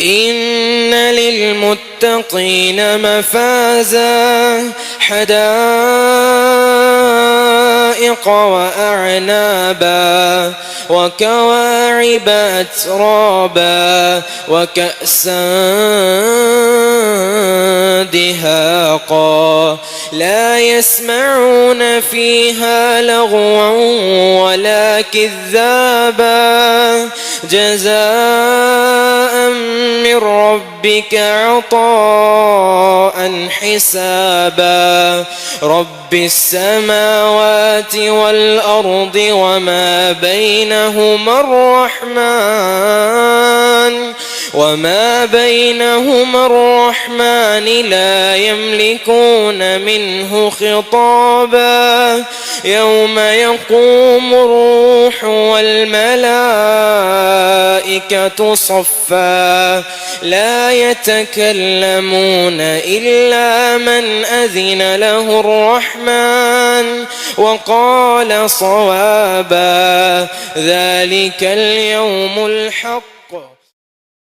إن للمتقين مفازا حدائق وأعنابا وكواعب أترابا وكأسا دهاقا لا يسمعون فيها لغوا ولا كذابا جزاء من ربك عطاء حسابا رب السماوات والأرض وما بينهما الرحمن لا يملكون منه خطابا يوم يقوم الروح والملائكة صفا لا يتكلمون إلا من أذن له الرحمن وقال صوابا ذلك اليوم الحق